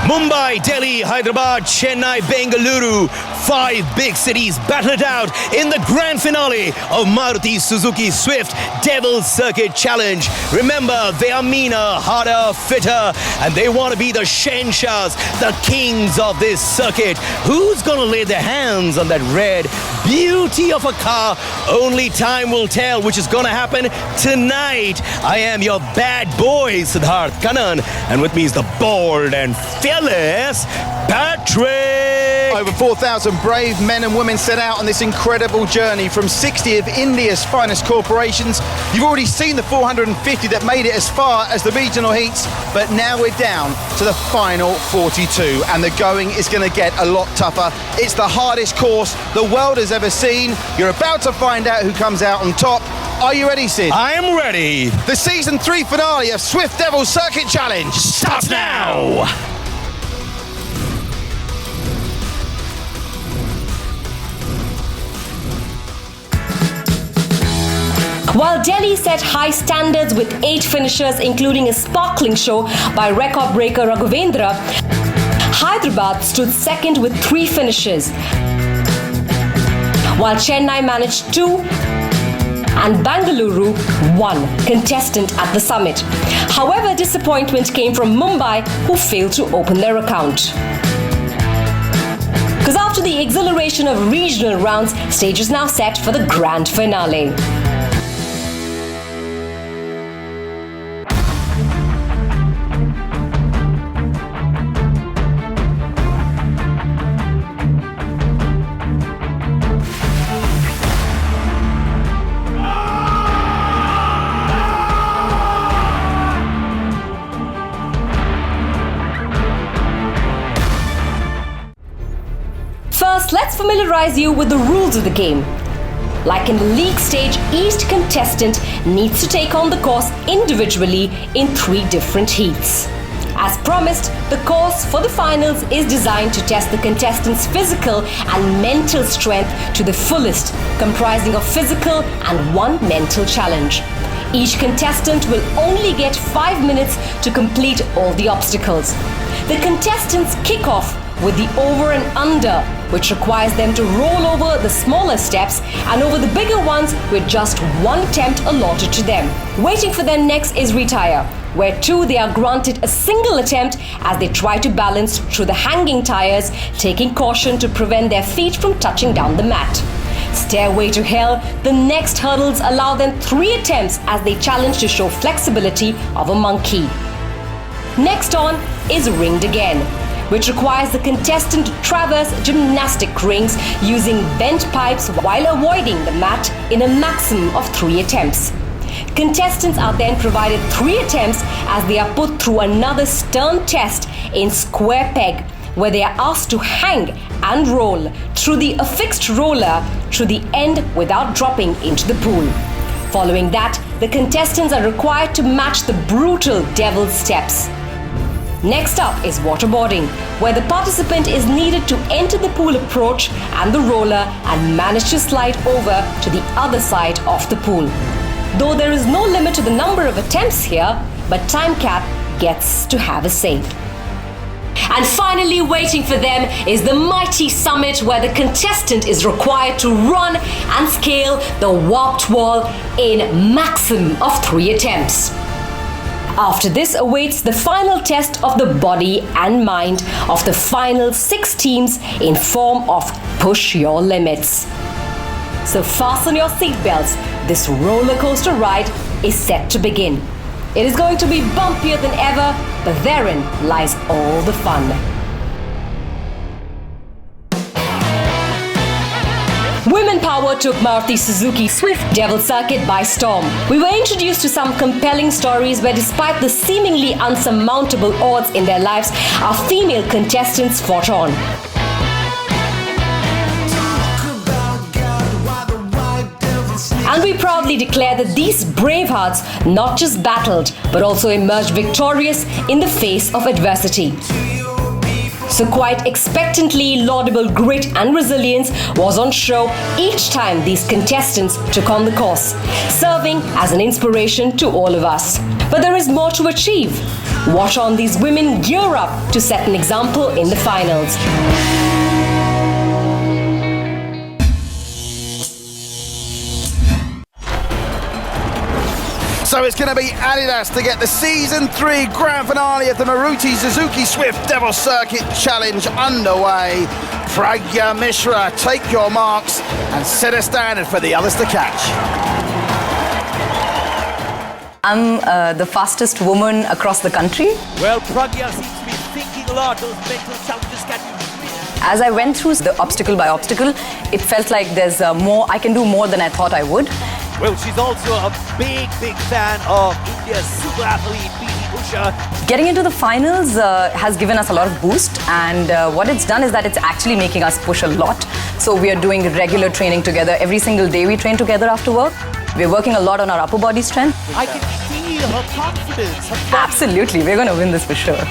Mumbai, Delhi, Hyderabad, Chennai, Bengaluru. 5 big cities battle it out in the grand finale of Maruti Suzuki Swift Devil's Circuit Challenge. Remember, they are meaner, harder, fitter, and they want to be the Shenshahs, the kings of this circuit. Who's going to lay their hands on that red beauty of a car? Only time will tell, which is going to happen tonight. I am your bad boy, Siddharth Kannan, and with me is the bold and fearless Patrick. Over 4,000 brave men and women set out on this incredible journey from 60 of India's finest corporations. You've already seen the 450 that made it as far as the regional heats, but now we're down to the final 42, and the going is going to get a lot tougher. It's the hardest course the world has ever seen. You're about to find out who comes out on top. Are you ready, Sid? I am ready. The Season 3 finale of Swift Devil's Circuit Challenge starts now. While Delhi set high standards with 8 finishers, including a sparkling show by record breaker Ragavendra, Hyderabad stood second with 3 finishes, while Chennai managed 2 and Bangalore 1 contestant at the summit. However, disappointment came from Mumbai, who failed to open their account. Because after the exhilaration of regional rounds, stage is now set for the grand finale. First, let's familiarize you with the rules of the game. Like in the league stage, each contestant needs to take on the course individually in 3 different heats. As promised, the course for the finals is designed to test the contestants' physical and mental strength to the fullest, comprising of physical and 1 mental challenge. Each contestant will only get 5 minutes to complete all the obstacles. The contestants kick off with the over and under, which requires them to roll over the smaller steps and over the bigger ones with just 1 attempt allotted to them. Waiting for them next is retire, where they are granted a single attempt as they try to balance through the hanging tires, taking caution to prevent their feet from touching down the mat. Stairway to Hell, the next hurdles allow them 3 attempts as they challenge to show flexibility of a monkey. Next on is Ringed Again, which requires the contestant to traverse gymnastic rings using bent pipes while avoiding the mat in a maximum of 3 attempts. Contestants are then provided 3 attempts as they are put through another stern test in square peg, where they are asked to hang and roll through the affixed roller to the end without dropping into the pool. Following that, the contestants are required to match the brutal devil's steps. Next up is waterboarding, where the participant is needed to enter the pool approach and the roller and manage to slide over to the other side of the pool. Though there is no limit to the number of attempts here, but time cap gets to have a say. And finally, waiting for them is the mighty summit, where the contestant is required to run and scale the warped wall in maximum of 3 attempts. After this awaits the final test of the body and mind of the final 6 teams in form of Push Your Limits. So fasten your seatbelts, this roller coaster ride is set to begin. It is going to be bumpier than ever, but therein lies all the fun. Women power took Maruti Suzuki Swift Devil's Circuit by storm. We were introduced to some compelling stories where, despite the seemingly unsurmountable odds in their lives, our female contestants fought on. And we proudly declare that these brave hearts not just battled, but also emerged victorious in the face of adversity. So quite expectantly, laudable grit and resilience was on show each time these contestants took on the course, serving as an inspiration to all of us. But there is more to achieve. Watch on these women gear up to set an example in the finals. So it's going to be Adidas to get the Season 3 Grand Finale of the Maruti Suzuki Swift Devil Circuit Challenge underway. Prag Mishra, take your marks and set a standard for the others to catch. I'm the fastest woman across the country. Well, Pragya seems to be thinking a lot. Those mental challenges can be real. As I went through the obstacle by obstacle, it felt like there's more. I can do more than I thought I would. Well, she's also a big fan of India's super athlete, PT Usha. Getting into the finals has given us a lot of boost, and what it's done is that it's actually making us push a lot. So we are doing regular training together. Every single day we train together after work. We're working a lot on our upper body strength. I can feel her confidence. Absolutely, we're going to win this for sure.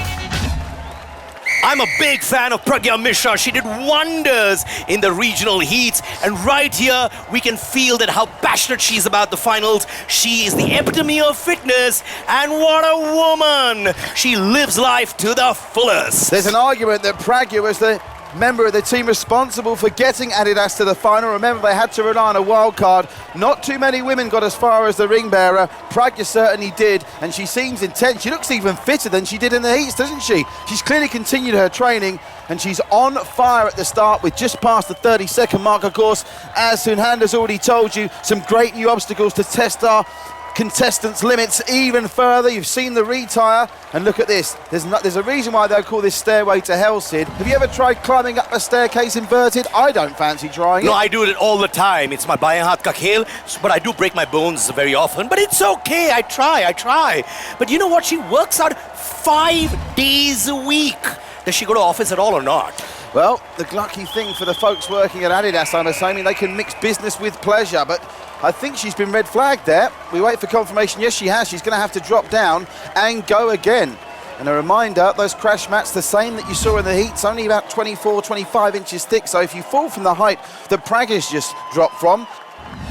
I'm a big fan of Pragya Mishra. She did wonders in the regional heats. And right here, we can feel that how passionate she is about the finals. She is the epitome of fitness. And what a woman! She lives life to the fullest. There's an argument that Pragya was the member of the team responsible for getting Adidas to the final. Remember, they had to rely on a wild card. Not too many women got as far as the ring bearer. Pragya certainly did, and she seems intense. She looks even fitter than she did in the heats, doesn't she? She's clearly continued her training, and she's on fire at the start with just past the 30-second mark. Of course, as Sunhan has already told you, some great new obstacles to test our contestants' limits even further. You've seen the retire, and look at this. There's a reason why they call this stairway to hell, Sid. Have you ever tried climbing up a staircase inverted? I don't fancy trying it. No, I do it all the time. It's my bayan haath ka khel, but I do break my bones very often. But it's okay. I try. But you know what? She works out 5 days a week. Does she go to office at all or not? Well, the lucky thing for the folks working at Adidas, I'm assuming they can mix business with pleasure, but I think she's been red flagged there. We wait for confirmation. Yes, she has. She's going to have to drop down and go again. And a reminder, those crash mats, the same that you saw in the heats, only about 24, 25 inches thick. So if you fall from the height that Prag has just dropped from,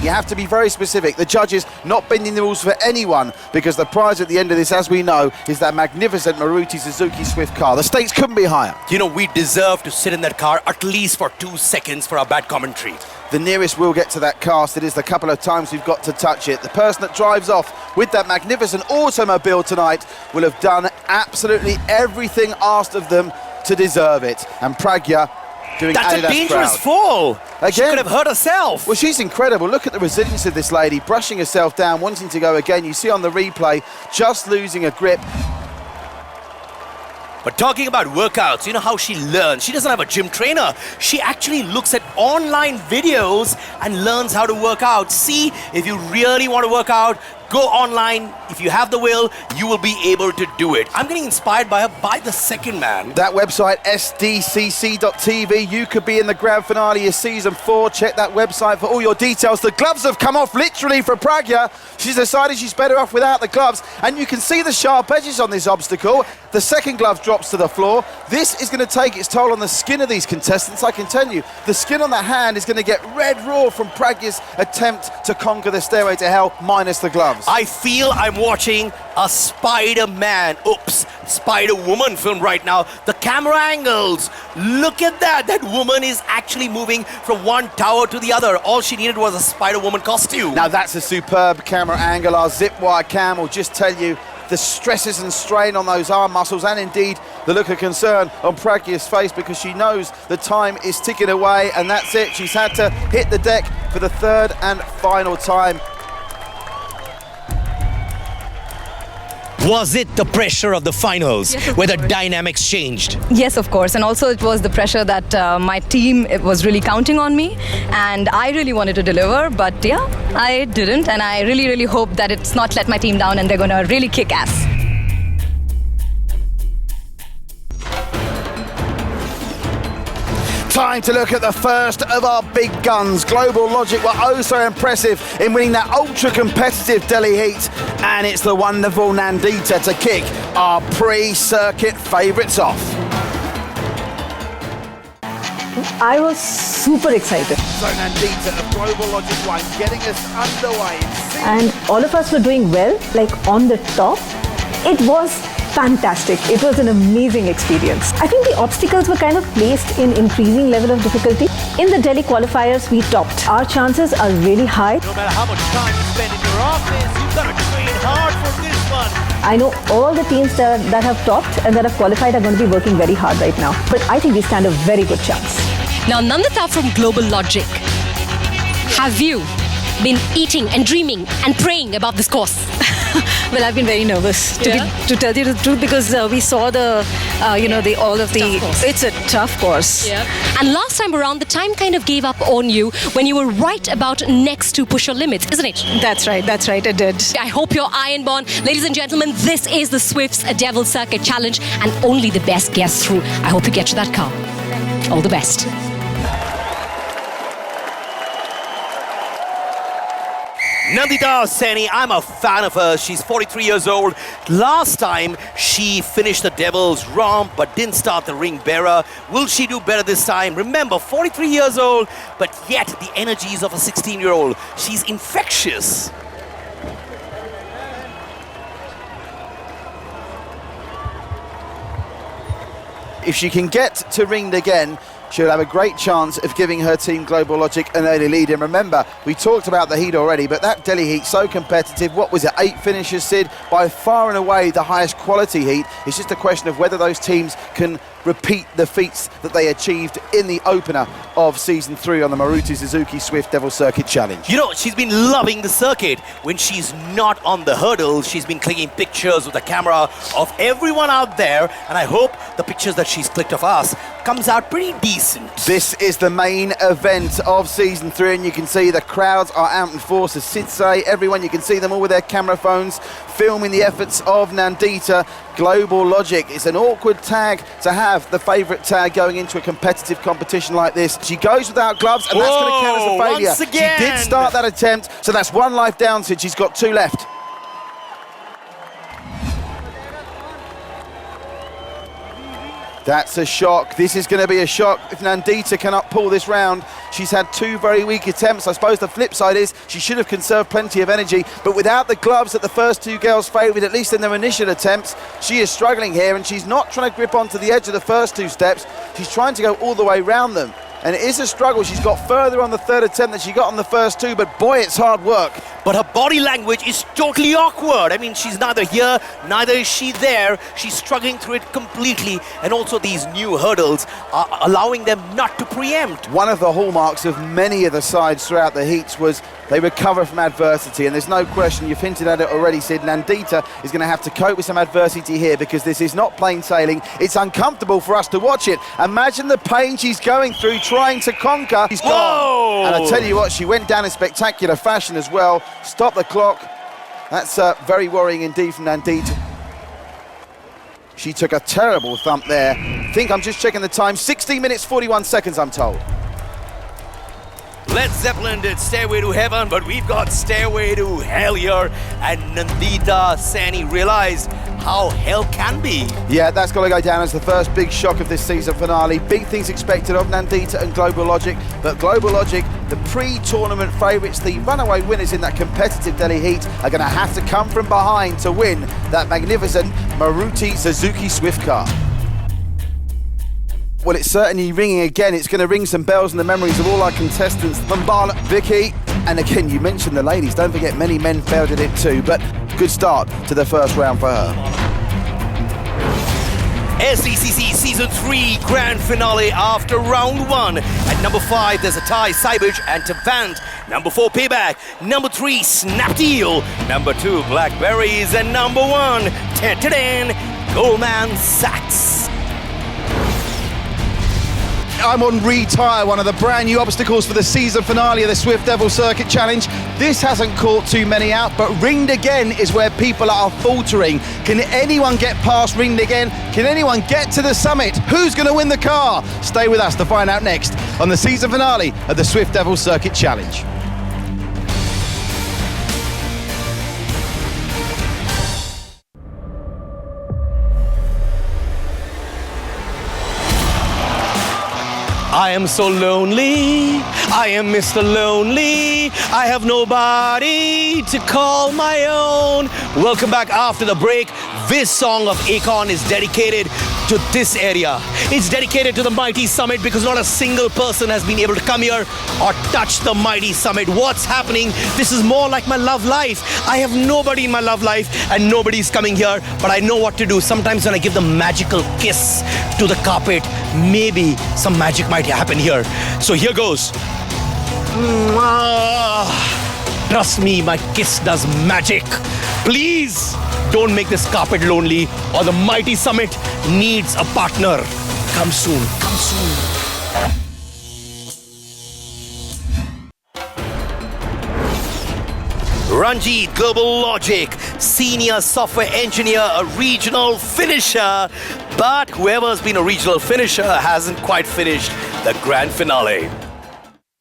you have to be very specific. The judges not bending the rules for anyone, because the prize at the end of this, as we know, is that magnificent Maruti Suzuki Swift car. The stakes couldn't be higher. You know, we deserve to sit in that car at least for 2 seconds for our bad commentary. The nearest we'll get to that cast, it is the couple of times we've got to touch it. The person that drives off with that magnificent automobile tonight will have done absolutely everything asked of them to deserve it. And Pragya doing That's Adidas a dangerous proud. fall. Again. She could have hurt herself. Well, she's incredible. Look at the resilience of this lady, brushing herself down, wanting to go again. You see on the replay, just losing a grip. But talking about workouts, you know how she learns. She doesn't have a gym trainer. She actually looks at online videos and learns how to work out. See, if you really want to work out, go online. If you have the will, you will be able to do it. I'm getting inspired by her by the second, man. That website, sdcc.tv. You could be in the grand finale of season 4. Check that website for all your details. The gloves have come off literally for Pragya. She's decided she's better off without the gloves. And you can see the sharp edges on this obstacle. The second glove drops to the floor. This is going to take its toll on the skin of these contestants, I can tell you. The skin on the hand is going to get red raw from Pragya's attempt to conquer the stairway to hell minus the gloves. I feel I'm watching a Spider-Man, Spider-Woman film right now. The camera angles, look at that. That woman is actually moving from one tower to the other. All she needed was a Spider-Woman costume. Now that's a superb camera angle. Our zip wire cam will just tell you the stresses and strain on those arm muscles, and indeed the look of concern on Pragya's face, because she knows the time is ticking away, and that's it. She's had to hit the deck for the third and final time. Was it the pressure of the finals where the dynamics changed? Yes, of course. And also it was the pressure that my team was really counting on me, and I really wanted to deliver, but yeah, I didn't, and I really, really hope that it's not let my team down and they're going to really kick ass. Time to look at the first of our big guns. Global Logic were oh so impressive in winning that ultra-competitive Delhi heat, and it's the wonderful Nandita to kick our pre-circuit favourites off. I was super excited. So Nandita of Global Logic 1 getting us underway. And all of us were doing well, like on the top. It was fantastic. It was an amazing experience. I think the obstacles were kind of placed in increasing level of difficulty. In the Delhi qualifiers, we topped. Our chances are really high. No matter how much time you spend in your office, you've got to train hard for this one. I know all the teams that have topped and that have qualified are going to be working very hard right now. But I think we stand a very good chance. Now, Nandita from Global Logic, have you been eating and dreaming and praying about this course? Well, I've been very nervous to tell you the truth, because we saw it's a tough course. Yeah. And last time around, the time kind of gave up on you when you were right about next to push your limits, isn't it? That's right, it did. I hope you're iron born. Ladies and gentlemen, this is the Swift's Devil Circuit Challenge, and only the best gets through. I hope you get to that car. All the best. Nandita Singh, I'm a fan of hers. She's 43 years old. Last time, she finished the Devil's Romp but didn't start the Ring Bearer. Will she do better this time? Remember, 43 years old, but yet the energies of a 16-year-old. She's infectious. If she can get to ringed again, she'll have a great chance of giving her team Global Logic an early lead. And remember, we talked about the heat already, but that Delhi heat, so competitive. What was it, 8 finishes, Sid? By far and away the highest quality heat. It's just a question of whether those teams can repeat the feats that they achieved in the opener of Season 3 on the Maruti Suzuki Swift Devil Circuit Challenge. You know, she's been loving the circuit. When she's not on the hurdles, she's been clicking pictures with the camera of everyone out there, and I hope the pictures that she's clicked of us comes out pretty decent. This is the main event of Season 3, and you can see the crowds are out in force, as Sid say. Everyone, you can see them all with their camera phones filming the efforts of Nandita. Global Logic. It's an awkward tag to have, the favourite tag going into a competitive competition like this. She goes without gloves, and that's going to count as a failure. Once again. She did start that attempt, so that's 1 life down, Sid. She's got 2 left. That's a shock. This is going to be a shock if Nandita cannot pull this round. She's had 2 very weak attempts. I suppose the flip side is she should have conserved plenty of energy, but without the gloves that the first 2 girls favoured, at least in their initial attempts, she is struggling here, and she's not trying to grip onto the edge of the first 2 steps. She's trying to go all the way round them. And it is a struggle. She's got further on the 3rd attempt than she got on the first 2, but boy, it's hard work. But her body language is totally awkward. I mean, she's neither here, neither is she there. She's struggling through it completely. And also these new hurdles are allowing them not to preempt. One of the hallmarks of many of the sides throughout the heats was they recover from adversity, and there's no question, you've hinted at it already, Sid. Nandita is going to have to cope with some adversity here, because this is not plain sailing. It's uncomfortable for us to watch it. Imagine the pain she's going through trying to conquer. She's gone. And I tell you what, she went down in spectacular fashion as well. Stop the clock. That's very worrying indeed from Nandita. She took a terrible thump there. I think I'm just checking the time. 16 minutes, 41 seconds, I'm told. Led Zeppelin did Stairway to Heaven, but we've got Stairway to Hell here, and Nandita Singh realized how hell can be. Yeah, that's got to go down as the first big shock of this season finale. Big things expected of Nandita and Global Logic, but Global Logic, the pre-tournament favourites, the runaway winners in that competitive Delhi heat, are going to have to come from behind to win that magnificent Maruti Suzuki Swift car. Well, it's certainly ringing again. It's going to ring some bells in the memories of all our contestants. Bombala, Vicky, and again, you mentioned the ladies. Don't forget, many men failed at it too, but good start to the first round for her. SDCC Season 3 Grand Finale after Round 1. At number 5, there's a tie, Cybage and Tavant. Number 4, Payback. Number 3, Snapdeal. Number 2, Blackberries. And number 1, Goldman Sachs. I'm on Retire, one of the brand new obstacles for the season finale of the Swift Devil Circuit Challenge. This hasn't caught too many out, but Ringed Again is where people are faltering. Can anyone get past Ringed Again? Can anyone get to the summit? Who's going to win the car? Stay with us to find out next on the season finale of the Swift Devil Circuit Challenge. I am so lonely, I am Mr. Lonely, I have nobody to call my own. Welcome back after the break. This song of Akon is dedicated to this area. It's dedicated to the mighty summit because not a single person has been able to come here or touch the mighty summit. What's happening? This is more like my love life. I have nobody in my love life and nobody's coming here, but I know what to do. Sometimes when I give the magical kiss to the carpet, maybe some magic might happen here. So here goes. Trust me, my kiss does magic. Please don't make this carpet lonely or the mighty summit needs a partner. Come soon, come soon. Ranjith, Global Logic, senior software engineer, a regional finisher. But whoever's been a regional finisher hasn't quite finished the grand finale.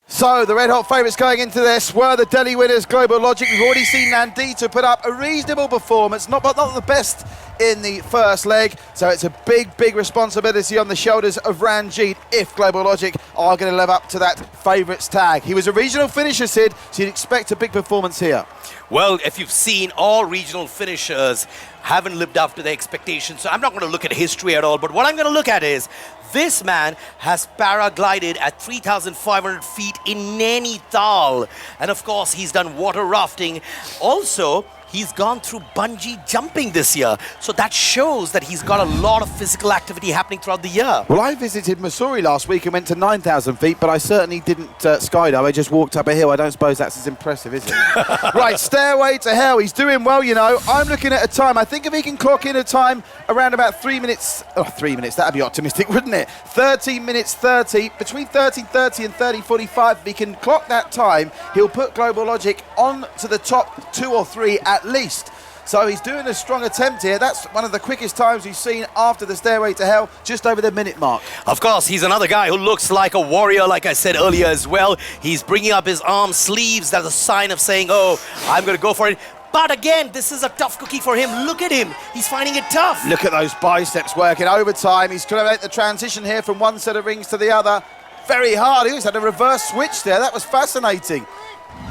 So the red hot favourites going into this were the Delhi winners, Global Logic. We've already seen Nandita put up a reasonable performance, not the best in the first leg. So it's a big responsibility on the shoulders of Ranjith if Global Logic are going to live up to that favourites tag. He was a regional finisher, Sid, so you'd expect a big performance here. Well, if you've seen, all regional finishers haven't lived up to their expectations. So I'm not going to look at history at all, but what I'm going to look at is this man has paraglided at 3,500 feet in Nainital. And of course, he's done water rafting. Also, he's gone through bungee jumping this year. So that shows that he's got a lot of physical activity happening throughout the year. Well, I visited Mussoorie last week and went to 9,000 feet, but I certainly didn't skydive. I just walked up a hill. I don't suppose that's as impressive, is it? Right, Stairway to Hell. He's doing well, you know. I'm looking at a time. I think if he can clock in a time around about 3 minutes... Oh, 3 minutes. That'd be optimistic, wouldn't it? 13 minutes 30. Between 13:30 and 30:45, if he can clock that time, he'll put Global Logic on to the top 2 or 3 at least. So he's doing a strong attempt here. That's one of the quickest times we've seen after the Stairway to Hell, just over the minute mark. Of course, he's another guy who looks like a warrior, like I said earlier as well. He's bringing up his arm sleeves. That's a sign of saying, oh, I'm going to go for it. But again, this is a tough cookie for him. Look at him. He's finding it tough. Look at those biceps working overtime. He's trying to make the transition here from one set of rings to the other. Very hard. He always had a reverse switch there. That was fascinating.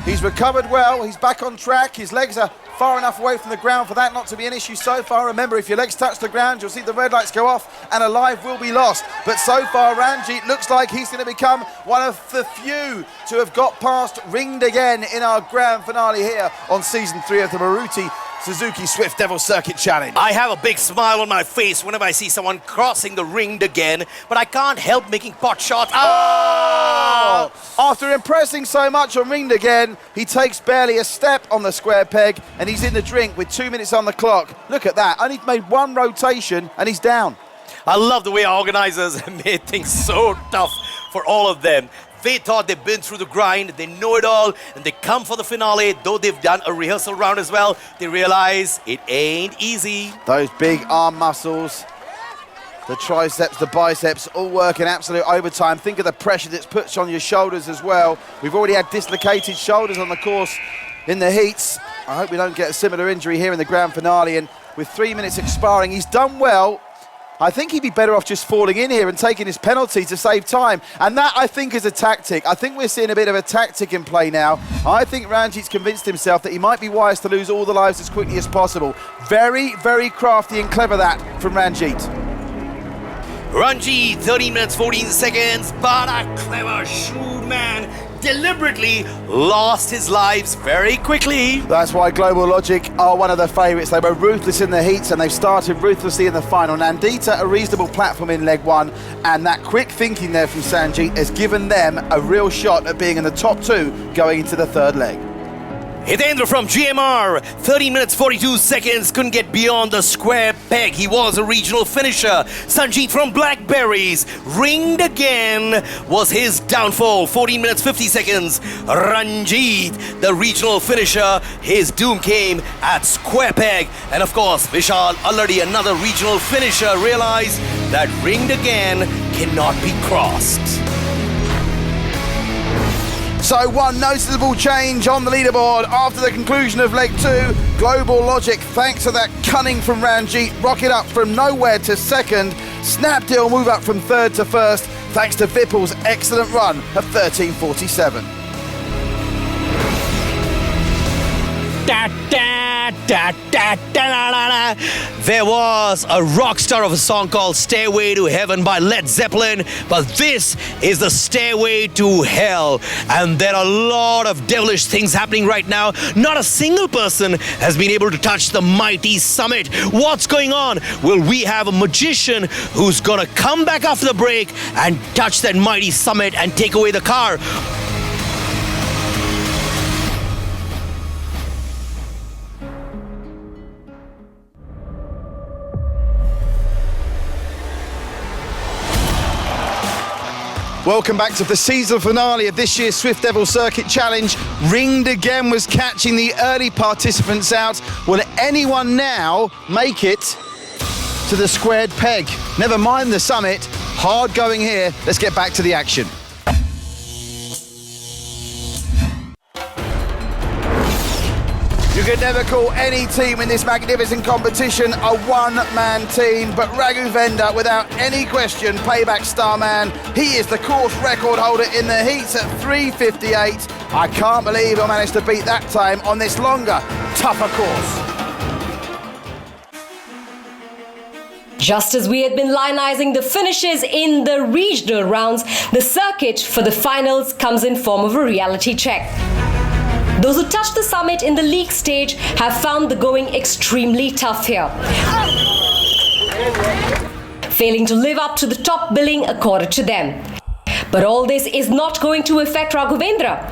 He's recovered well. He's back on track. His legs are far enough away from the ground for that not to be an issue so far. Remember, if your legs touch the ground, you'll see the red lights go off and a life will be lost. But so far, Ranjith looks like he's going to become one of the few to have got past ringed again in our grand finale here on season 3 of the Maruti Suzuki Swift Devil Circuit Challenge. I have a big smile on my face whenever I see someone crossing the ringed again, but I can't help making pot shots. Oh! After impressing so much on ringed again, he takes barely a step on the square peg and he's in the drink with 2 minutes on the clock. Look at that. Only made one rotation and he's down. I love the way our organizers made things so tough for all of them. They thought they've been through the grind, they know it all, and they come for the finale. Though they've done a rehearsal round as well, they realize it ain't easy. Those big arm muscles, the triceps, the biceps, all working absolute overtime. Think of the pressure that's put on your shoulders as well. We've already had dislocated shoulders on the course in the heats. I hope we don't get a similar injury here in the grand finale. And with 3 minutes expiring, he's done well. I think he'd be better off just falling in here and taking his penalty to save time. And that, I think, is a tactic. I think we're seeing a bit of a tactic in play now. I think Ranjith's convinced himself that he might be wise to lose all the lives as quickly as possible. Very crafty and clever that from Ranjith. Ranjith, 13 minutes, 14 seconds, but a clever, shrewd man deliberately lost his lives very quickly. That's why Global Logic are one of the favourites. They were ruthless in the heats and they've started ruthlessly in the final. Nandita, a reasonable platform in leg 1, and that quick thinking there from Sanjeet has given them a real shot at being in the top 2 going into the third leg. Hitendra from GMR, 13 minutes 42 seconds, couldn't get beyond the square peg. He was a regional finisher. Sanjeet from Blackberries, ringed again, was his downfall. 14 minutes 50 seconds. Ranjith, the regional finisher, his doom came at square peg. And of course, Vishal Alladi, another regional finisher, realized that ringed again cannot be crossed. So one noticeable change on the leaderboard after the conclusion of leg 2. Global Logic, thanks to that cunning from Ranjith, rocket up from nowhere to second. Snapdeal move up from third to first, thanks to Vipul's excellent run of 13:47. Da-da! There was a rock star of a song called Stairway to Heaven by Led Zeppelin, but this is the Stairway to Hell. And there are a lot of devilish things happening right now. Not a single person has been able to touch the mighty summit. What's going on? Will we have a magician who's gonna come back after the break and touch that mighty summit and take away the car? Welcome back to the season finale of this year's Swift Devil Circuit Challenge. Ringed Again was catching the early participants out. Will anyone now make it to the squared peg? Never mind the summit. Hard going here. Let's get back to the action. You could never call any team in this magnificent competition a one-man team, but Ragavendra, without any question, payback star man. He is the course record holder in the heats at 3:58. I can't believe I managed to beat that time on this longer, tougher course. Just as we had been lionizing the finishes in the regional rounds, the circuit for the finals comes in form of a reality check. Those who touched the summit in the league stage have found the going extremely tough here, failing to live up to the top billing accorded to them. But all this is not going to affect Ragavendra,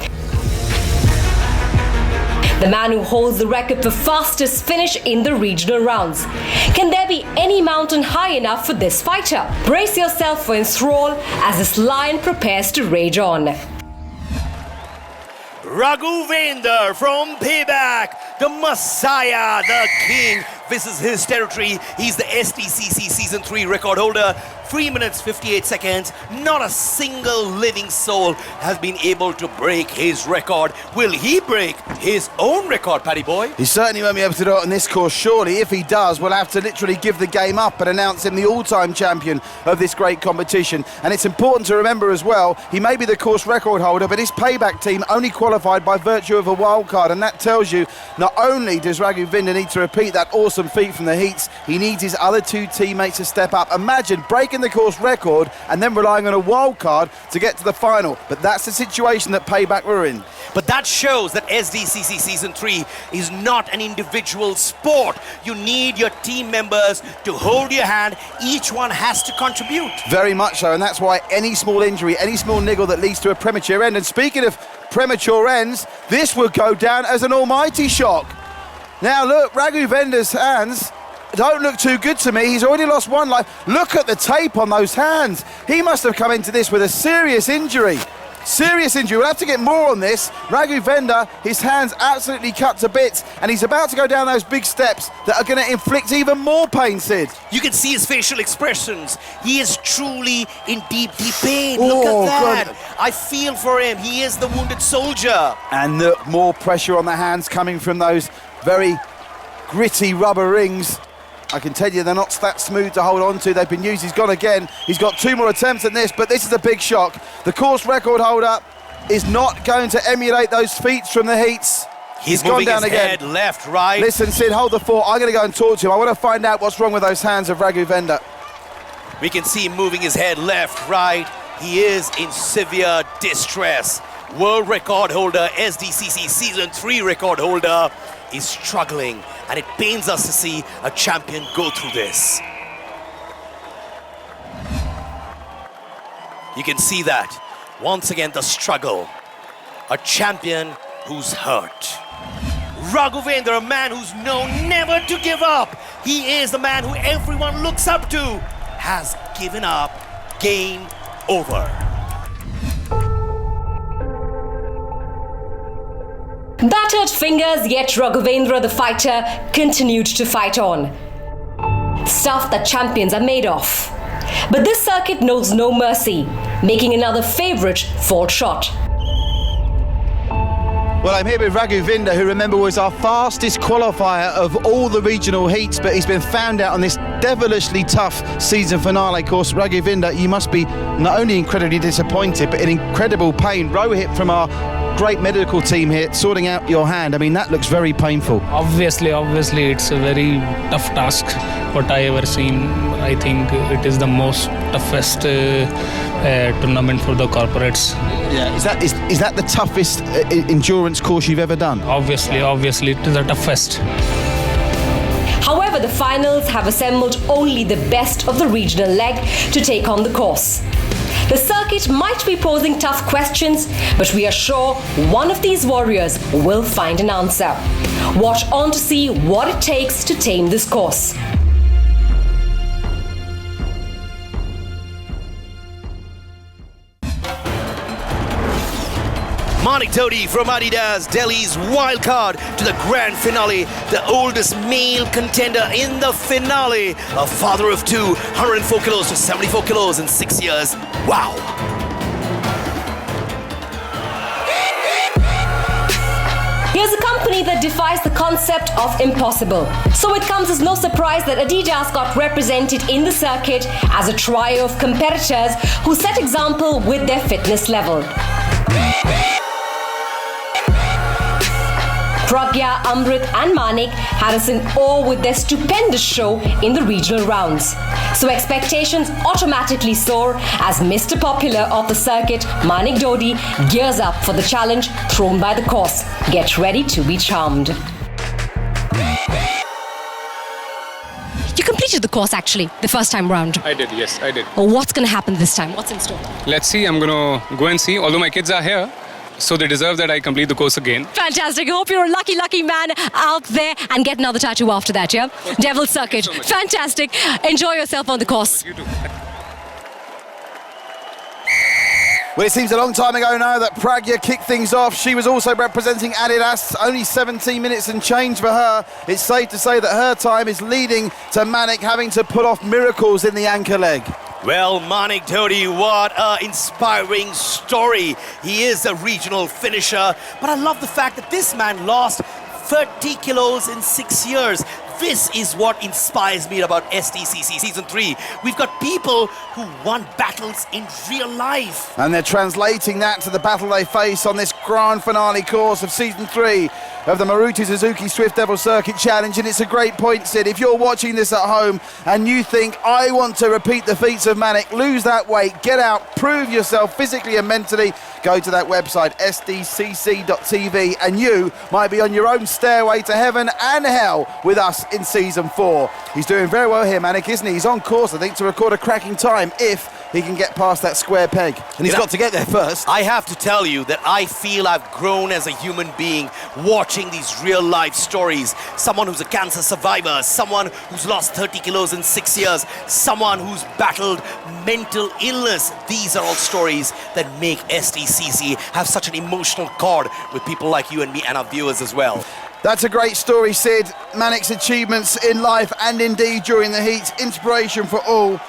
the man who holds the record for fastest finish in the regional rounds. Can there be any mountain high enough for this fighter? Brace yourself for enthrall as this lion prepares to rage on. Ragavendra from Payback, the Messiah, the King. This is his territory. He's the SDCC Season 3 record holder. 3 minutes 58 seconds. Not a single living soul has been able to break his record. Will he break his own record, Paddy boy? He certainly won't be able to do it on this course, surely. If he does, we'll have to literally give the game up and announce him the all-time champion of this great competition. And it's important to remember as well, he may be the course record holder, but his Payback team only qualified by virtue of a wild card. And that tells you not only does Ragavendra need to repeat that awesome feat from the heats, he needs his other two teammates to step up. Imagine breaking the course record and then relying on a wild card to get to the final. But that's the situation that Payback were in. But that shows that SDCC Season 3 is not an individual sport. You need your team members to hold your hand. Each one has to contribute. Very much so, and that's why any small injury, any small niggle that leads to a premature end, and speaking of premature ends, this will go down as an almighty shock. Now look, Raghavendra's hands don't look too good to me. He's already lost one life. Look at the tape on those hands. He must have come into this with a serious injury. Serious injury. We'll have to get more on this. Ragavendra, his hands absolutely cut to bits, and he's about to go down those big steps that are going to inflict even more pain, Sid. You can see his facial expressions. He is truly in deep, deep pain. Look at that. God. I feel for him. He is the wounded soldier. And look, more pressure on the hands coming from those very gritty rubber rings. I can tell you they're not that smooth to hold on to. They've been used. He's gone again. He's got 2 more attempts at this, but this is a big shock. The course record holder is not going to emulate those feats from the heats. He's gone moving down his again. head left, right. Listen, Sid, hold the fort. I'm going to go and talk to him. I want to find out what's wrong with those hands of Ragavendra. We can see him moving his head left, right. He is in severe distress. World record holder, SDCC Season 3 record holder, is struggling, and it pains us to see a champion go through this. You can see that. Once again, the struggle. A champion who's hurt. Ragavendra, a man who's known never to give up. He is the man who everyone looks up to. Has given up. Game over. Battered fingers, yet Ragavendra the fighter continued to fight on. Stuff that champions are made of. But this circuit knows no mercy, making another favourite fall short. Well, I'm here with Ragavendra, who, remember, was our fastest qualifier of all the regional heats, but he's been found out on this devilishly tough season finale course. Ragavendra, you must be not only incredibly disappointed, but in incredible pain. Rohit from our great medical team here sorting out your hand. I mean, that looks very painful. Obviously, it's a very tough task. What I ever seen, I think it is the most toughest tournament for the corporates. Yeah, is that the toughest endurance course you've ever done? Obviously, it is the toughest. However, the finals have assembled only the best of the regional leg to take on the course. The circuit might be posing tough questions, but we are sure one of these warriors will find an answer. Watch on to see what it takes to tame this course. Manik from Adidas, Delhi's wild card to the grand finale, the oldest male contender in the finale, a father of two, 104 kilos to 74 kilos in 6 years. Wow! Here's a company that defies the concept of impossible. So it comes as no surprise that Adidas got represented in the circuit as a trio of competitors who set example with their fitness level. Pragya, Amrit and Manik had us in awe with their stupendous show in the regional rounds. So expectations automatically soar as Mr. Popular of the circuit, Manik Dodi, gears up for the challenge thrown by the course. Get ready to be charmed. You completed the course actually, the first time round. I did, yes, I did. What's going to happen this time? What's in store? Let's see, I'm going to go and see. Although my kids are here, so they deserve that I complete the course again. Fantastic. I hope you're a lucky man out there and get another tattoo after that, yeah? Devil's Circuit. So fantastic. Enjoy yourself on the course. You too. Well, it seems a long time ago now that Pragya kicked things off. She was also representing Adidas. Only 17 minutes and change for her. It's safe to say that her time is leading to Manik having to pull off miracles in the anchor leg. Well, Manik Dodi, what an inspiring story. He is a regional finisher, but I love the fact that this man lost 30 kilos in 6 years. This is what inspires me about STCC Season 3. We've got people who won battles in real life. And they're translating that to the battle they face on this grand finale course of Season 3 of the Maruti Suzuki Swift Devil Circuit Challenge. And it's a great point, Sid. If you're watching this at home and you think, I want to repeat the feats of Manik, lose that weight, get out, prove yourself physically and mentally, go to that website, sdcc.tv, and you might be on your own stairway to heaven and hell with us in Season 4. He's doing very well here, Manik, isn't he? He's on course, I think, to record a cracking time if he can get past that square peg. And he's got to get there first. I have to tell you that I feel I've grown as a human being watching these real life stories. Someone who's a cancer survivor, someone who's lost 30 kilos in 6 years, someone who's battled mental illness. These are all stories that make STCC have such an emotional chord with people like you and me and our viewers as well. That's a great story, Sid. Manik's achievements in life and indeed during the heats, inspiration for all.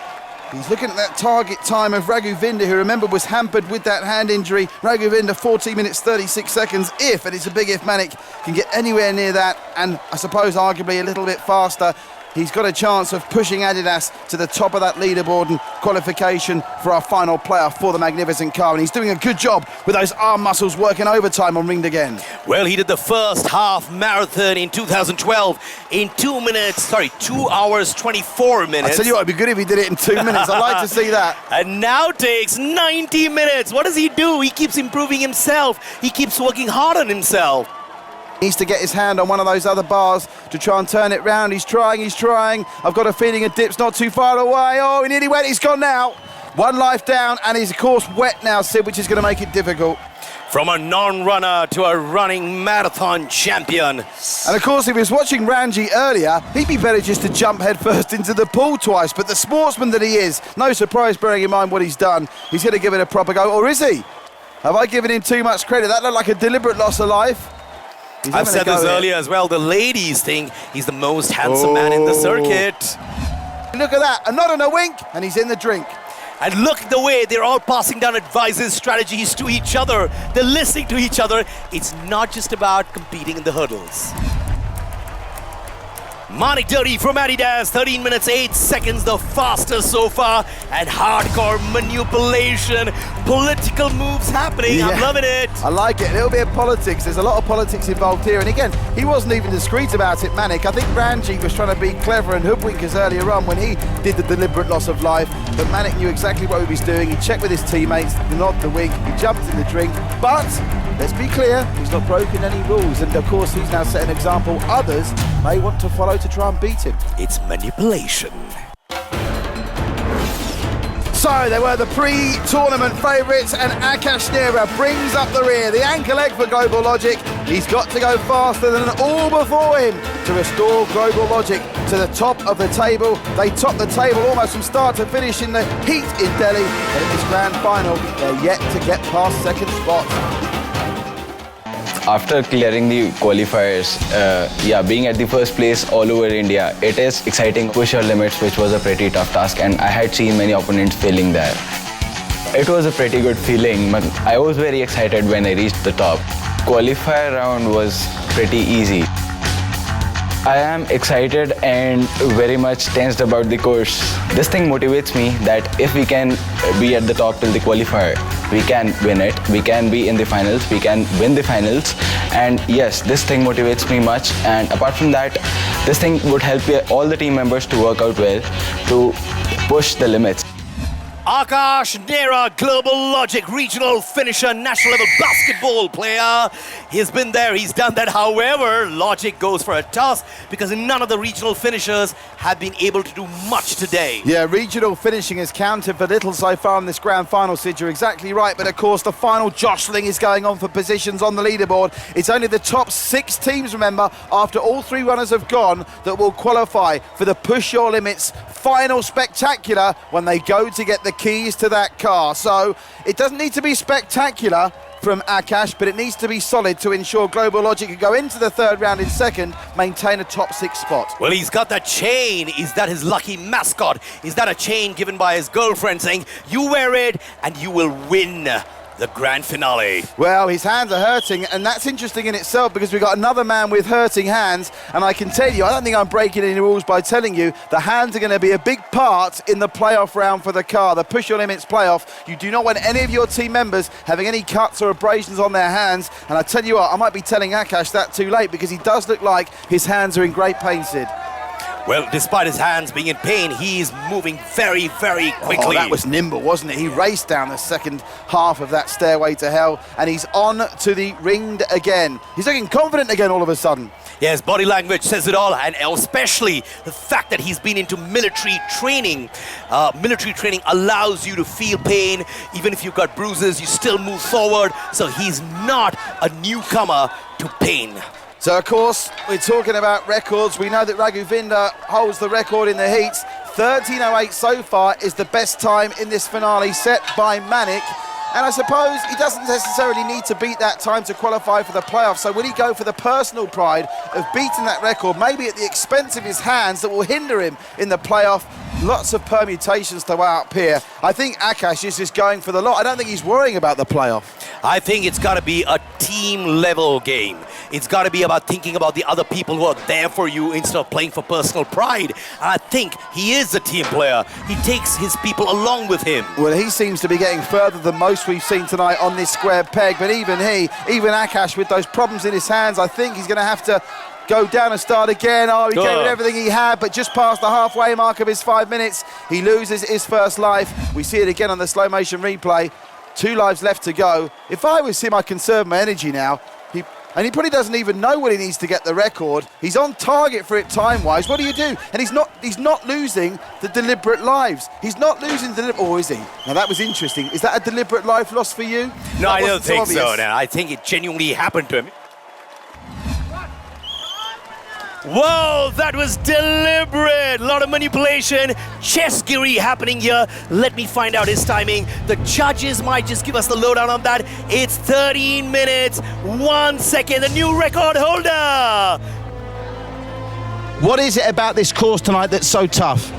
He's looking at that target time of Ragavendra, who, remember, was hampered with that hand injury. Ragavendra, 14 minutes, 36 seconds. If, and it's a big if, Manik can get anywhere near that, and I suppose arguably a little bit faster, he's got a chance of pushing Adidas to the top of that leaderboard and qualification for our final player for the magnificent car. And he's doing a good job with those arm muscles working overtime on ringed again. Well, he did the first half marathon in 2012 in 2 hours, 24 minutes. I tell you what, it'd be good if he did it in 2 minutes. I'd like to see that. And now takes 90 minutes. What does he do? He keeps improving himself. He keeps working hard on himself. Needs to get his hand on one of those other bars to try and turn it round. He's trying. I've got a feeling a dip's not too far away. Oh, he nearly went. He's gone now. One life down, and he's, of course, wet now, Sid, which is going to make it difficult. From a non-runner to a running marathon champion. And, of course, if he was watching Ranjith earlier, he'd be better just to jump headfirst into the pool twice. But the sportsman that he is, no surprise bearing in mind what he's done, he's going to give it a proper go. Or is he? Have I given him too much credit? That looked like a deliberate loss of life. I've said this earlier as well. The ladies think he's the most handsome man in the circuit. Look at that. A nod and a wink, and he's in the drink. And look at the way they're all passing down advices, strategies to each other. They're listening to each other. It's not just about competing in the hurdles. Manik Dirty from Adidas, 13 minutes 8 seconds, the fastest so far, and hardcore manipulation, political moves happening. Yeah. I'm loving it. I like it. A little bit of politics. There's a lot of politics involved here. And again, he wasn't even discreet about it, Manik. I think Ranjith was trying to be clever and hoodwink us earlier on when he did the deliberate loss of life. But Manik knew exactly what he was doing. He checked with his teammates, the nod, the wink, he jumped in the drink. But let's be clear, he's not broken any rules. And of course, he's now set an example others may want to follow to try and beat him. It's manipulation. So they were the pre-tournament favourites, and Akash Nehra brings up the rear. The anchor leg for Global Logic. He's got to go faster than all before him to restore Global Logic to the top of the table. They top the table almost from start to finish in the heat in Delhi. And in this grand final, they're yet to get past second spot. After clearing the qualifiers, being at the first place all over India, it is exciting. Push your limits, which was a pretty tough task, and I had seen many opponents failing there. It was a pretty good feeling. I was very excited when I reached the top. Qualifier round was pretty easy. I am excited and very much tensed about the course. This thing motivates me that if we can be at the top till the qualifier, we can win it, we can be in the finals, we can win the finals. And yes, this thing motivates me much. And apart from that, this thing would help all the team members to work out well, to push the limits. Akash Nehra, Global Logic regional finisher, national level basketball player. He's been there, he's done that. However, Logic goes for a toss because none of the regional finishers have been able to do much today. Yeah, regional finishing has counted for little so far in this grand final, Sid. You're exactly right. But of course, the final jostling is going on for positions on the leaderboard. It's only the top 6 teams, remember, after all 3 runners have gone, that will qualify for the Push Your Limits final spectacular when they go to get the keys to that car. So it doesn't need to be spectacular from Akash, but it needs to be solid to ensure Global Logic can go into the third round in second, maintain a top 6 spot. Well, he's got that chain. Is that his lucky mascot? Is that a chain given by his girlfriend saying, you wear it and you will win the grand finale? Well, his hands are hurting, and that's interesting in itself because we've got another man with hurting hands, and I can tell you, I don't think I'm breaking any rules by telling you the hands are going to be a big part in the playoff round for the car, the Push Your Limits playoff. You do not want any of your team members having any cuts or abrasions on their hands, and I tell you what, I might be telling Akash that too late because he does look like his hands are in great pain, Sid. Well, despite his hands being in pain, he's moving very, very quickly. Oh, that was nimble, wasn't it? He raced down the second half of that stairway to hell, and he's on to the ring again. He's looking confident again all of a sudden. Yes, body language says it all, and especially the fact that he's been into military training. Military training allows you to feel pain. Even if you've got bruises, you still move forward. So he's not a newcomer to pain. So, of course, we're talking about records. We know that Ragavendra holds the record in the heats. 13:08 so far is the best time in this finale set by Manik. And I suppose he doesn't necessarily need to beat that time to qualify for the playoffs. So will he go for the personal pride of beating that record, maybe at the expense of his hands, that will hinder him in the playoff? Lots of permutations to weigh up here. I think Akash is just going for the lot. I don't think he's worrying about the playoff. I think it's got to be a team-level game. It's got to be about thinking about the other people who are there for you instead of playing for personal pride. And I think he is a team player. He takes his people along with him. Well, he seems to be getting further than most we've seen tonight on this square peg. But even Akash with those problems in his hands, I think he's going to have to go down and start again. Oh, he gave it everything he had, but just past the halfway mark of his 5 minutes, he loses his first life. We see it again on the slow motion replay. 2 lives left to go. If I was him, I'd conserve my energy now. And he probably doesn't even know what he needs to get the record. He's on target for it time-wise. What do you do? And he's not losing the deliberate lives. He's not losing or is he? Now that was interesting. Is that a deliberate life loss for you? No, I don't think so. No, I think it genuinely happened to him. Whoa, that was deliberate. A lot of manipulation, chess-giri happening here. Let me find out his timing. The judges might just give us the lowdown on that. It's 13 minutes, 1 second, the new record holder. What is it about this course tonight that's so tough?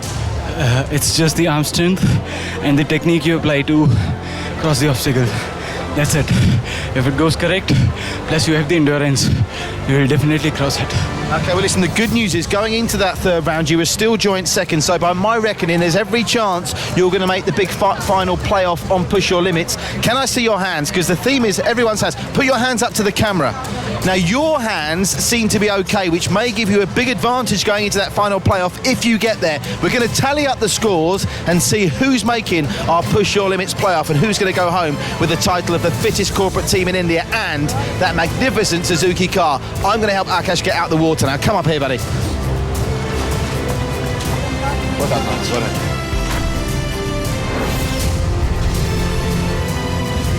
It's just the arm strength and the technique you apply to cross the obstacle. That's it. If it goes correct, plus you have the endurance, you will definitely cross it. Okay, well listen, the good news is going into that third round you were still joint second, so by my reckoning there's every chance you're going to make the big final playoff on Push Your Limits. Can I see your hands? Because the theme is everyone's hands. Put your hands up to the camera. Now your hands seem to be okay, which may give you a big advantage going into that final playoff if you get there. We're going to tally up the scores and see who's making our Push Your Limits playoff and who's going to go home with the title of the fittest corporate team in India and that magnificent Suzuki car. I'm going to help Akash get out the water now. Come up here, buddy. Well done, Manik. Well done.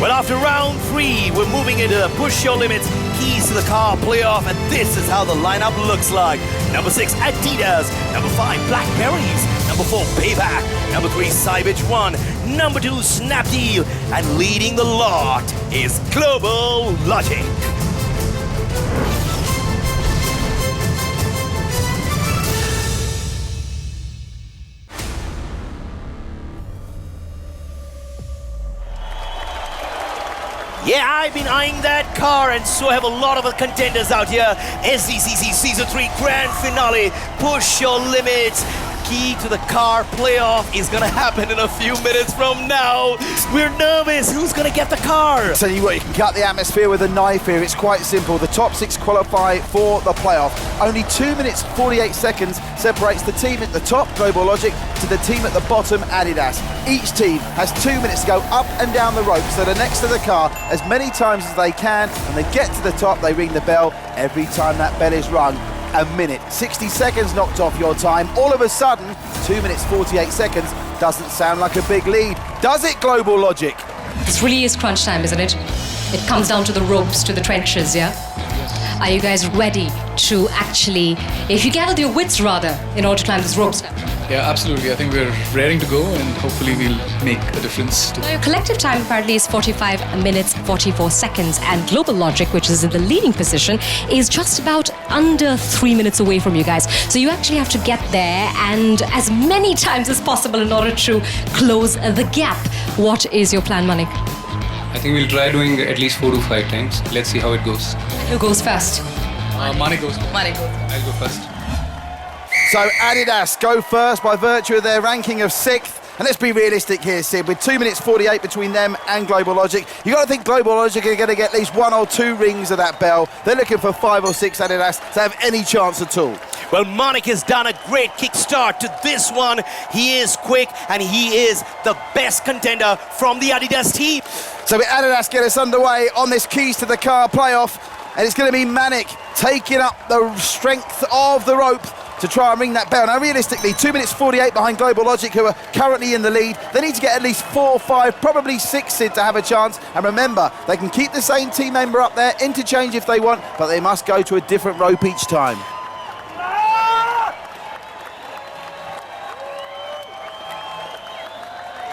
Well, after round 3, we're moving into the Push Your Limits keys to the car playoff, and this is how the lineup looks like. Number 6, Adidas. Number 5, Blackberries. Number 4, Payback. Number 3, Cybage 1. Number 2, Snapdeal. And leading the lot is Global Logic. Yeah, I've been eyeing that car, and so have a lot of the contenders out here. SDCC Season 3 Grand Finale, Push Your Limits. Key to the car playoff is gonna happen in a few minutes from now. We're nervous. Who's gonna get the car? Tell you what, you can cut the atmosphere with a knife here. It's quite simple. The top 6 qualify for the playoff. Only 2 minutes 48 seconds separates the team at the top, Global Logic, to the team at the bottom, Adidas. Each team has 2 minutes to go up and down the rope, so they're next to the car as many times as they can. When they get to the top, they ring the bell. Every time that bell is rung, a minute. 60 seconds knocked off your time. All of a sudden, 2 minutes 48 seconds doesn't sound like a big lead. Does it, Global Logic? This really is crunch time, isn't it? It comes down to the ropes, to the trenches, yeah? Are you guys ready to actually, if you gather your wits rather, in order to climb these ropes? Yeah, absolutely. I think we're raring to go and hopefully we'll make a difference. Now, your collective time apparently is 45 minutes 44 seconds, and Global Logic, which is in the leading position, is just about under 3 minutes away from you guys. So you actually have to get there and as many times as possible in order to close the gap. What is your plan, Manik? I think we'll try doing at least 4 to 5 times. Let's see how it goes. Who goes first? Manik goes first. Manik goes. I'll go first. So Adidas go first by virtue of their ranking of 6th. And let's be realistic here, Sid. With 2 minutes 48 between them and Global Logic, you got to think Global Logic are going to get at least 1 or 2 rings of that bell. They're looking for 5 or 6 Adidas to have any chance at all. Well, Manik has done a great kickstart to this one. He is quick and he is the best contender from the Adidas team. So Adidas get us underway on this keys to the car playoff, and it's going to be Manik taking up the strength of the rope to try and ring that bell. Now realistically, 2 minutes 48 behind Global Logic, who are currently in the lead. They need to get at least 4 or 5, probably 6, Sid, to have a chance. And remember, they can keep the same team member up there, interchange if they want, but they must go to a different rope each time.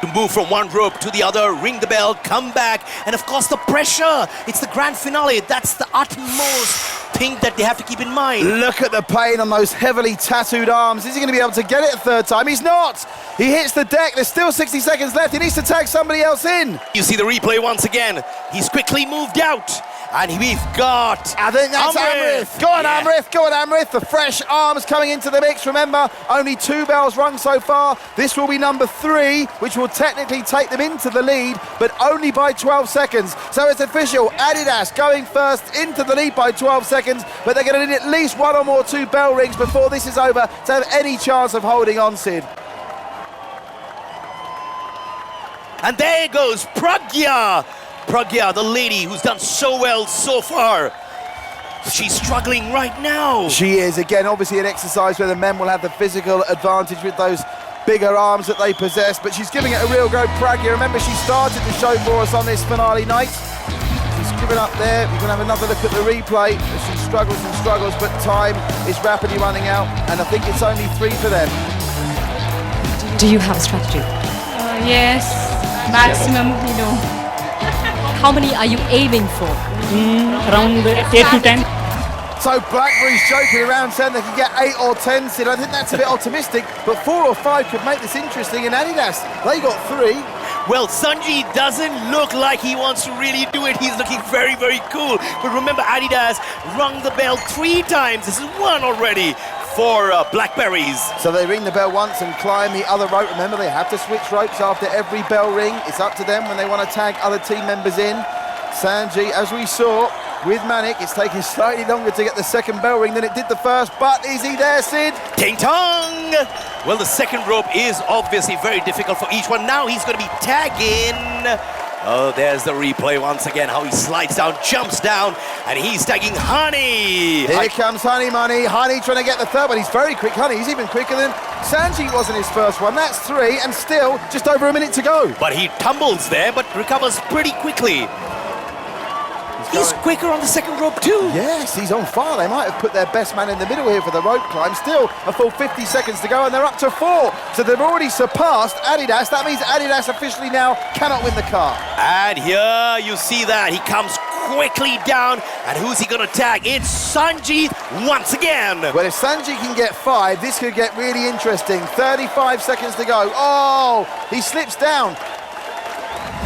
To move from one rope to the other, ring the bell, come back, and of course the pressure. It's the grand finale. That's the utmost thing that they have to keep in mind. Look at the pain on those heavily tattooed arms. Is he going to be able to get it a third time? He's not. He hits the deck. There's still 60 seconds left. He needs to tag somebody else in. You see the replay once again. He's quickly moved out. And we've got... I think that's Amrith. Go on, yeah. Amrith. Go on, Amrith. The fresh arms coming into the mix. Remember, only 2 bells rung so far. This will be number 3, which will technically take them into the lead, but only by 12 seconds. So it's official. Adidas going first into the lead by 12 seconds, but they're going to need at least 1 or more 2 bell rings before this is over to have any chance of holding on, Sid. And there goes Pragya. Pragya, the lady who's done so well so far. She's struggling right now. She is. Again, obviously an exercise where the men will have the physical advantage with those bigger arms that they possess, but she's giving it a real go, Pragya. Remember, she started the show for us on this finale night. She's given up there. We're going to have another look at the replay. She struggles and struggles, but time is rapidly running out, and I think it's only 3 for them. Do you have a strategy? Yes, maximum, you know. How many are you aiming for? Around 8 to 10. So Blackberry's joking around saying they can get 8 or 10, Sid. I think that's a bit optimistic, but 4 or 5 could make this interesting. And Adidas, they got 3. Well, Sanjeev doesn't look like he wants to really do it. He's looking very, very cool. But remember, Adidas rung the bell 3 times. This is 1 already for Blackberries. So they ring the bell once and climb the other rope. Remember, they have to switch ropes after every bell ring. It's up to them when they want to tag other team members in. Sanjeev, as we saw with Manik, it's taking slightly longer to get the second bell ring than it did the first, but is he there, Sid? Ting tong! Well, the second rope is obviously very difficult for each one. Now he's going to be tagging. Oh, there's the replay once again, how he slides down, jumps down, and he's tagging Honey. Here comes Honey Money. Honey trying to get the third one. He's very quick, Honey. He's even quicker than Sanjeev was in his first one. That's 3, and still just over a minute to go. But he tumbles there, but recovers pretty quickly. He's quicker on the second rope too. Yes, he's on fire. They might have put their best man in the middle here for the rope climb. Still a full 50 seconds to go, and they're up to 4. So they've already surpassed Adidas. That means Adidas officially now cannot win the car. And here you see that. He comes quickly down. And who's he going to tag? It's Sanjeev once again. Well, if Sanjeev can get 5, this could get really interesting. 35 seconds to go. Oh, he slips down.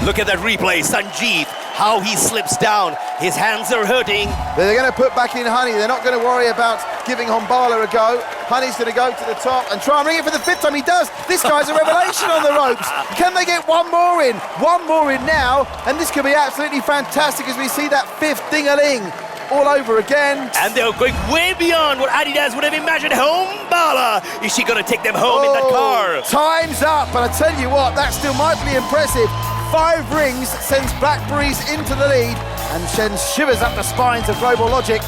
Look at that replay. Sanjeev, how he slips down. His hands are hurting. They're going to put back in Honey. They're not going to worry about giving Hombala a go. Honey's going to go to the top and try and ring it for the 5th time. He does. This guy's a revelation on the ropes. Can they get one more in? One more in now, and this could be absolutely fantastic as we see that 5th ding-a-ling all over again. And they're going way beyond what Adidas would have imagined. Hombala, is she going to take them home in that car? Time's up, but I tell you what, that's still mightily impressive. 5 rings sends Blackberries into the lead and sends shivers up the spines of Global Logic.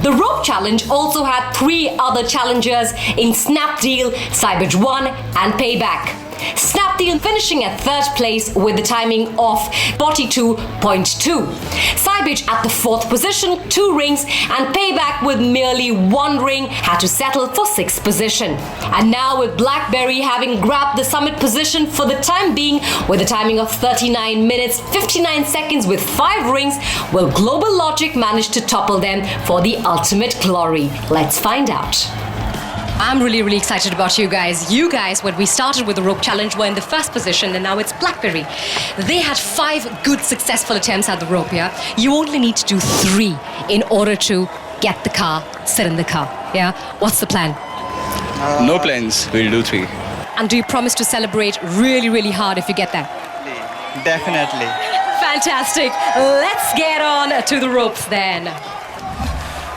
The rope challenge also had 3 other challengers in Snapdeal, Cybage 1 and Payback. Snapdeal finishing at 3rd place with the timing of 42.2. Cybage at the 4th position, 2 rings, and Payback with merely 1 ring had to settle for 6th position. And now with Blackberry having grabbed the summit position for the time being with a timing of 39 minutes 59 seconds with 5 rings, will Global Logic manage to topple them for the ultimate glory? Let's find out. I'm really, really excited about you guys. You guys, when we started with the rope challenge, were in the 1st position, and now it's Blackberry. They had 5 good, successful attempts at the rope, yeah? You only need to do 3 in order to get the car, sit in the car, yeah? What's the plan? No plans. We'll do 3. And do you promise to celebrate really, really hard if you get that? Definitely. Fantastic. Let's get on to the ropes then.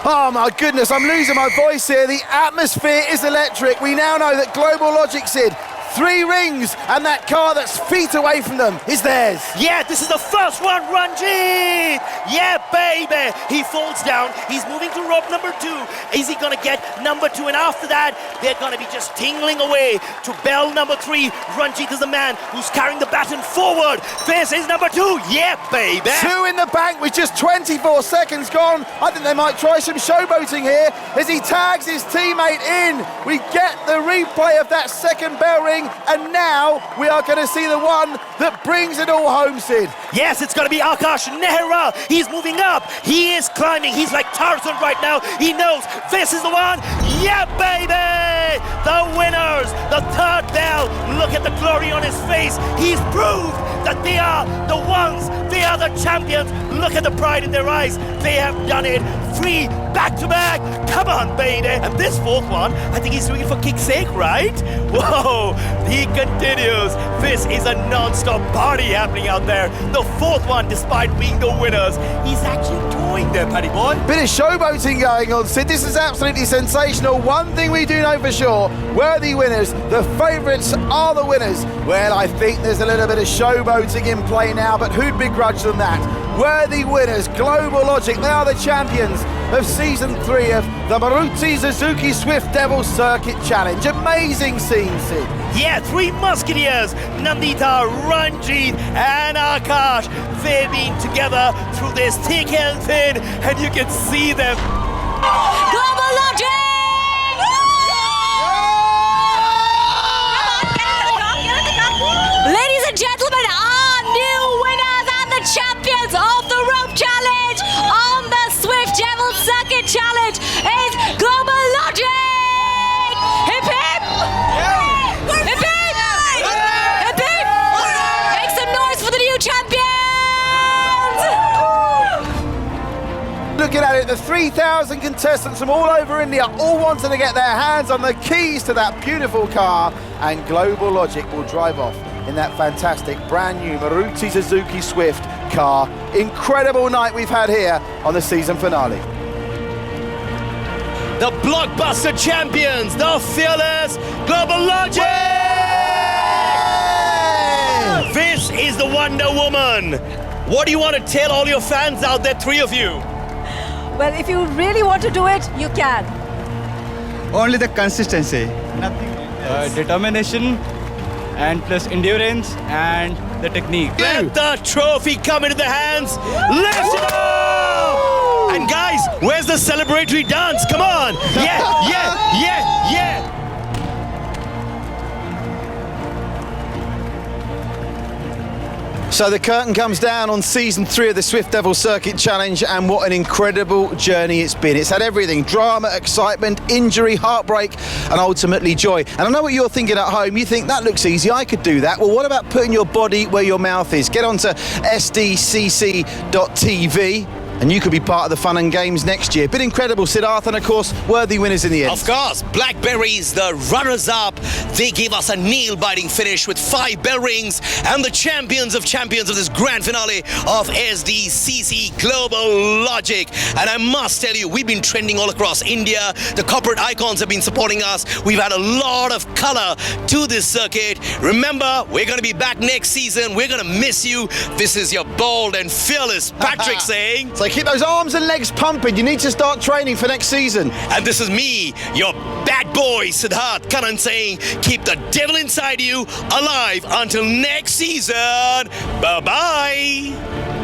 Oh my goodness, I'm losing my voice here. The atmosphere is electric. We now know that Global Logic, Sid, 3 rings, and that car that's feet away from them is theirs. Yeah, this is the first one, Ranjith! Yeah, baby! He falls down, he's moving to rope number 2. Is he gonna get number 2? And after that, they're gonna be just tingling away to bell number 3. Ranjith is the man who's carrying the baton forward. This is number 2, yeah, baby! 2 in the bank with just 24 seconds gone. I think they might try some showboating here as he tags his teammate in. We get the replay of that second bell ring, and now we are going to see the one that brings it all home, Sid. Yes, it's going to be Akash Nehra. He's moving up. He is climbing. He's like Tarzan right now. He knows this is the one. Yeah, baby! The winners, the 3rd bell. Look at the glory on his face. He's proved that they are the ones. They are the champions. Look at the pride in their eyes. They have done it. 3 back-to-back. Come on, baby. And this 4th one, I think he's doing it for kick's sake, right? Whoa, he continues. This is a non-stop party happening out there. The 4th one, despite being the winners, he's actually toying there, Paddy boy. Bit of showboating going on, Sid. This is absolutely sensational. One thing we do know for sure, worthy winners, the favourites are the winners. Well, I think there's a little bit of showboating in play now, but who'd begrudge them that? Worthy winners, Global Logic, they are the champions of Season 3 of the Maruti Suzuki Swift Devil Circuit Challenge. Amazing scene, Sid. Yeah, 3 musketeers, Nandita, Ranjith and Akash. They've been together through this thick and thin, and you can see them. Global Logic! Ladies and gentlemen, our new winners and the champions of the rope challenge on the Swift Devil Circuit Challenge is Global Logic! Hip hip! Hip hip! the 3,000 contestants from all over India, all wanting to get their hands on the keys to that beautiful car, and Global Logic will drive off in that fantastic brand new Maruti Suzuki Swift car. Incredible night we've had here on the season finale. The blockbuster champions, the fearless Global Logic! This is the Wonder Woman. What do you want to tell all your fans out there, three of you? Well, if you really want to do it, you can. Only the consistency. Nothing else. Determination and plus endurance and the technique. Let the trophy come into the hands. Lift it up! And guys, where's the celebratory dance? Come on! Yeah, yeah, yeah, yeah! So the curtain comes down on season 3 of the Swift Devil Circuit Challenge, and what an incredible journey it's been. It's had everything: drama, excitement, injury, heartbreak, and ultimately joy. And I know what you're thinking at home. You think, that looks easy, I could do that. Well, what about putting your body where your mouth is? Get onto sdcc.tv and you could be part of the fun and games next year. Been incredible, Siddharth, and of course, worthy winners in the end. Of course, Blackberries, the runners-up, they gave us a nail-biting finish with 5 bell rings, and the champions of this grand finale of SDCC Global Logic. And I must tell you, we've been trending all across India. The corporate icons have been supporting us. We've had a lot of color to this circuit. Remember, we're going to be back next season. We're going to miss you. This is your bold and fearless Patrick saying... So keep those arms and legs pumping. You need to start training for next season. And this is me, your bad boy, Siddharth Kanan, saying, keep the devil inside you alive until next season. Bye-bye.